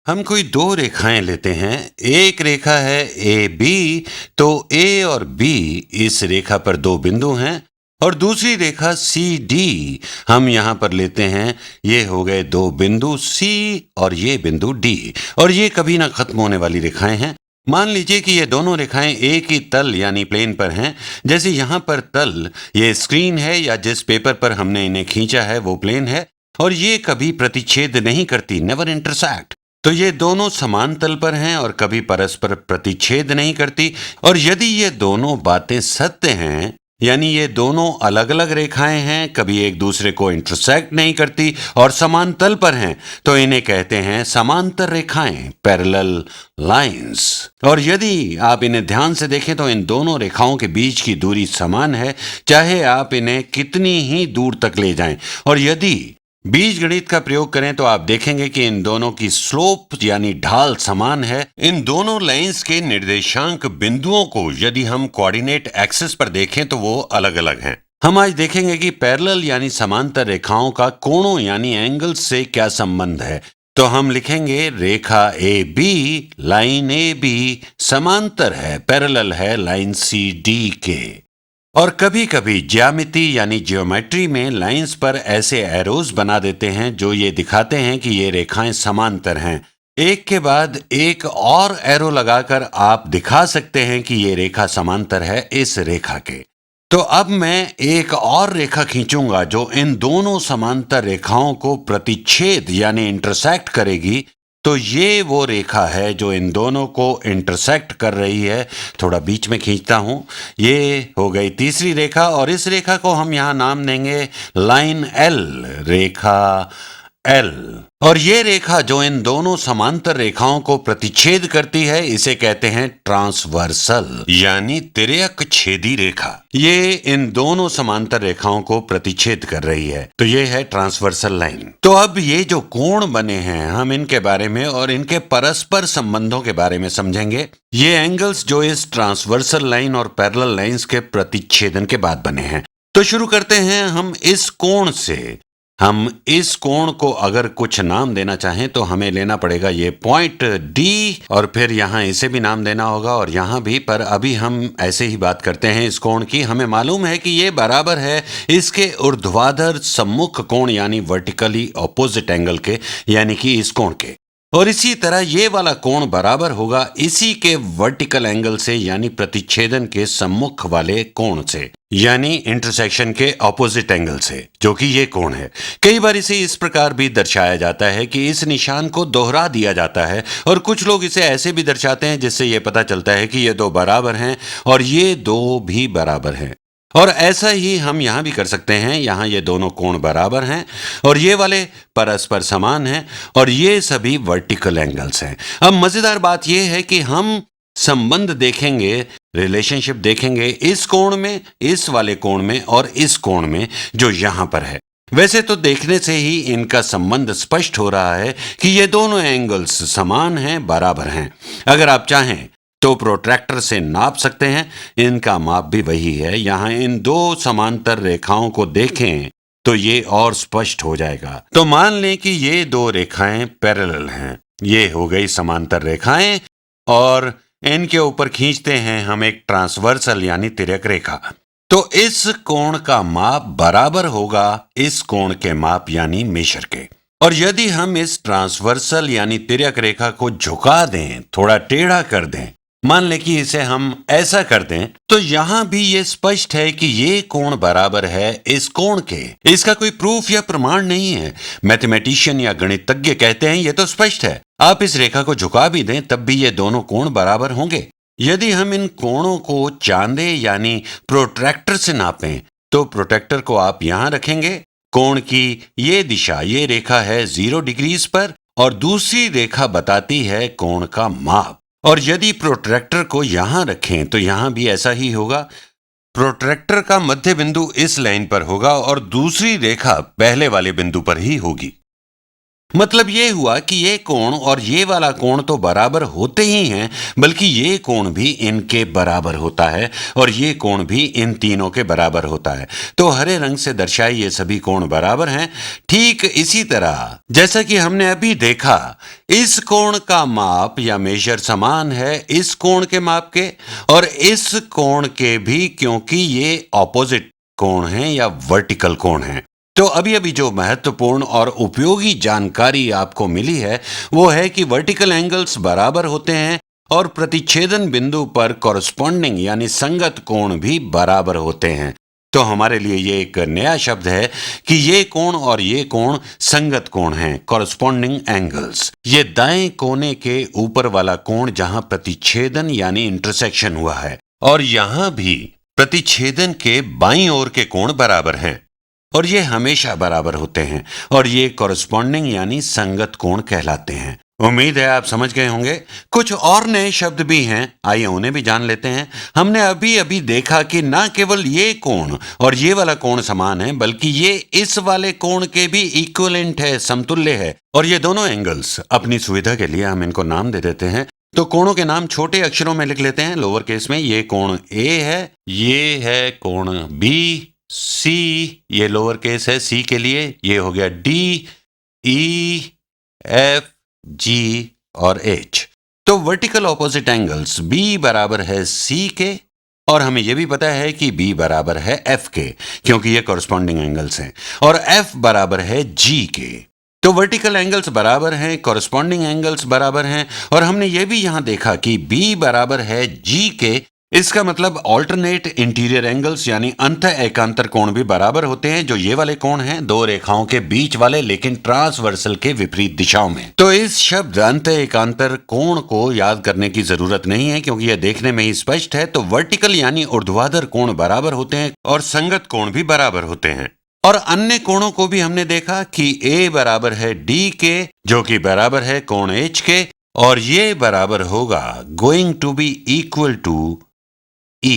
हम कोई दो रेखाएं लेते हैं। एक रेखा है ए बी। तो ए और बी इस रेखा पर दो बिंदु हैं। और दूसरी रेखा सी डी हम यहाँ पर लेते हैं। ये हो गए दो बिंदु सी और ये बिंदु डी। और ये कभी ना खत्म होने वाली रेखाएं हैं। मान लीजिए कि ये दोनों रेखाएं एक ही तल यानी प्लेन पर हैं। जैसे यहाँ पर तल ये स्क्रीन है या जिस पेपर पर हमने इन्हें खींचा है वो प्लेन है। और ये कभी प्रतिच्छेद नहीं करती, नेवर इंटरसेक्ट। तो ये दोनों समान तल पर हैं और कभी परस्पर प्रतिच्छेद नहीं करती। और यदि ये दोनों बातें सत्य हैं, यानी ये दोनों अलग अलग रेखाएं हैं, कभी एक दूसरे को इंटरसेक्ट नहीं करती और समान तल पर हैं, तो इन्हें कहते हैं समांतर रेखाएं, पैरेलल लाइंस। और यदि आप इन्हें ध्यान से देखें तो इन दोनों रेखाओं के बीच की दूरी समान है, चाहे आप इन्हें कितनी ही दूर तक ले जाएं। और यदि बीजगणित का प्रयोग करें तो आप देखेंगे कि इन दोनों की स्लोप यानी ढाल समान है। इन दोनों लाइंस के निर्देशांक बिंदुओं को यदि हम कोऑर्डिनेट एक्सिस पर देखें तो वो अलग अलग हैं। हम आज देखेंगे कि पैरेलल यानी समांतर रेखाओं का कोणों यानी एंगल्स से क्या संबंध है। तो हम लिखेंगे रेखा A B, line A B समांतर है, पैरेलल है लाइन सी डी के। और कभी कभी ज्यामिति यानी ज्योमेट्री में लाइंस पर ऐसे एरोज बना देते हैं जो ये दिखाते हैं कि ये रेखाएं समांतर हैं। एक के बाद एक और एरो लगाकर आप दिखा सकते हैं कि ये रेखा समांतर है इस रेखा के। तो अब मैं एक और रेखा खींचूंगा जो इन दोनों समांतर रेखाओं को प्रतिच्छेद यानी इंटरसेक्ट करेगी। तो ये वो रेखा है जो इन दोनों को इंटरसेक्ट कर रही है। थोड़ा बीच में खींचता हूं। ये हो गई तीसरी रेखा और इस रेखा को हम यहां नाम देंगे लाइन एल, रेखा एल। और ये रेखा जो इन दोनों समांतर रेखाओं को प्रतिच्छेद करती है इसे कहते हैं ट्रांसवर्सल यानी तिर्यक छेदी रेखा। ये इन दोनों समांतर रेखाओं को प्रतिच्छेद कर रही है, तो ये है ट्रांसवर्सल लाइन। तो अब ये जो कोण बने हैं हम इनके बारे में और इनके परस्पर संबंधों के बारे में समझेंगे। ये एंगल्स जो इस ट्रांसवर्सल लाइन और पैरेलल लाइंस के प्रतिच्छेदन के बाद बने हैं। तो शुरू करते हैं हम इस कोण से। हम इस कोण को अगर कुछ नाम देना चाहें तो हमें लेना पड़ेगा ये पॉइंट डी और फिर यहां इसे भी नाम देना होगा और यहां भी। पर अभी हम ऐसे ही बात करते हैं इस कोण की। हमें मालूम है कि ये बराबर है इसके ऊर्ध्वाधर सम्मुख कोण यानी वर्टिकली ऑपोजिट एंगल के, यानी कि इस कोण के। और इसी तरह ये वाला कोण बराबर होगा इसी के वर्टिकल एंगल से यानी प्रतिच्छेदन के सम्मुख वाले कोण से, यानी इंटरसेक्शन के ऑपोजिट एंगल से, जो कि ये कोण है। कई बार इसे इस प्रकार भी दर्शाया जाता है कि इस निशान को दोहरा दिया जाता है और कुछ लोग इसे ऐसे भी दर्शाते हैं जिससे ये पता चलता है कि ये दो बराबर हैं और ये दो भी बराबर हैं। और ऐसा ही हम यहां भी कर सकते हैं। यहां ये दोनों कोण बराबर हैं और ये वाले परस्पर समान हैं और ये सभी वर्टिकल एंगल्स हैं। अब मजेदार बात यह है कि हम संबंध देखेंगे, रिलेशनशिप देखेंगे इस कोण में, इस वाले कोण में और इस कोण में जो यहां पर है। वैसे तो देखने से ही इनका संबंध स्पष्ट हो रहा है कि ये दोनों एंगल्स समान हैं, बराबर हैं। अगर आप चाहें तो प्रोट्रैक्टर से नाप सकते हैं, इनका माप भी वही है। यहां इन दो समांतर रेखाओं को देखें तो ये और स्पष्ट हो जाएगा। तो मान लें कि ये दो रेखाएं पैरेलल हैं, ये हो गई समांतर रेखाएं और इनके ऊपर खींचते हैं हम एक ट्रांसवर्सल यानी तिर्यक रेखा। तो इस कोण का माप बराबर होगा इस कोण के माप यानी मेजर के। और यदि हम इस ट्रांसवर्सल यानी तिर्यक रेखा को झुका दें, थोड़ा टेढ़ा कर दें, मान लें कि इसे हम ऐसा कर दें, तो यहां भी ये स्पष्ट है कि ये कोण बराबर है इस कोण के। इसका कोई प्रूफ या प्रमाण नहीं है। मैथमेटिशियन या गणितज्ञ कहते हैं ये तो स्पष्ट है। आप इस रेखा को झुका भी दें तब भी ये दोनों कोण बराबर होंगे। यदि हम इन कोणों को चांदे यानी प्रोट्रैक्टर से नापें तो प्रोट्रैक्टर को आप यहां रखेंगे। कोण की ये दिशा, ये रेखा है 0 डिग्रीज पर और दूसरी रेखा बताती है कोण का माप। और यदि प्रोट्रैक्टर को यहां रखें तो यहां भी ऐसा ही होगा। प्रोट्रैक्टर का मध्य बिंदु इस लाइन पर होगा और दूसरी रेखा पहले वाले बिंदु पर ही होगी। मतलब ये हुआ कि ये कोण और ये वाला कोण तो बराबर होते ही हैं, बल्कि ये कोण भी इनके बराबर होता है और ये कोण भी इन तीनों के बराबर होता है। तो हरे रंग से दर्शाए ये सभी कोण बराबर हैं। ठीक इसी तरह जैसा कि हमने अभी देखा, इस कोण का माप या मेजर समान है इस कोण के माप के और इस कोण के भी, क्योंकि ये ऑपोजिट कोण हैं या वर्टिकल कोण हैं। तो अभी अभी जो महत्वपूर्ण और उपयोगी जानकारी आपको मिली है वो है कि वर्टिकल एंगल्स बराबर होते हैं और प्रतिच्छेदन बिंदु पर कॉरस्पॉन्डिंग यानी संगत कोण भी बराबर होते हैं। तो हमारे लिए ये एक नया शब्द है कि ये कोण और ये कोण संगत कोण हैं, कॉरस्पॉन्डिंग एंगल्स। ये दाएं कोने के ऊपर वाला कोण जहां प्रतिच्छेदन यानी इंटरसेक्शन हुआ है, और यहां भी प्रतिच्छेदन के बाईं ओर के कोण बराबर हैं और ये हमेशा बराबर होते हैं और ये कॉरस्पॉन्डिंग यानी संगत कोण कहलाते हैं। उम्मीद है आप समझ गए होंगे। कुछ और नए शब्द भी हैं, आइए उन्हें भी जान लेते हैं। हमने अभी अभी देखा कि ना केवल ये कोण और ये वाला कोण समान है, बल्कि ये इस वाले कोण के भी इक्विवेलेंट है, समतुल्य है। और ये दोनों एंगल्स, अपनी सुविधा के लिए हम इनको नाम दे देते हैं। तो कोणों के नाम छोटे अक्षरों में लिख लेते हैं, लोअर केस में। ये कोण ए है, ये है कोण बी, सी ये लोअर केस है सी के लिए, ये हो गया डी, ई, एफ, जी और एच। तो वर्टिकल ऑपोजिट एंगल्स बी बराबर है सी के और हमें यह भी पता है कि बी बराबर है एफ के, क्योंकि ये कॉरस्पॉन्डिंग एंगल्स हैं, और एफ बराबर है जी के। तो वर्टिकल एंगल्स बराबर हैं, कॉरस्पॉन्डिंग एंगल्स बराबर हैं, और हमने ये भी यहां देखा कि बी बराबर है जी के। इसका मतलब ऑल्टरनेट इंटीरियर एंगल्स यानी अंत एकांतर कोण भी बराबर होते हैं, जो ये वाले कोण हैं दो रेखाओं के बीच वाले, लेकिन ट्रांसवर्सल के विपरीत दिशाओं में। तो इस शब्द अंत एकांतर कोण को याद करने की जरूरत नहीं है, क्योंकि यह देखने में ही स्पष्ट है। तो वर्टिकल यानी ऊर्ध्वाधर कोण बराबर होते हैं और संगत कोण भी बराबर होते हैं। और अन्य कोणों को भी हमने देखा कि ए बराबर है डी के, जो कि बराबर है कोण एच के, और ये बराबर होगा going to be equal to E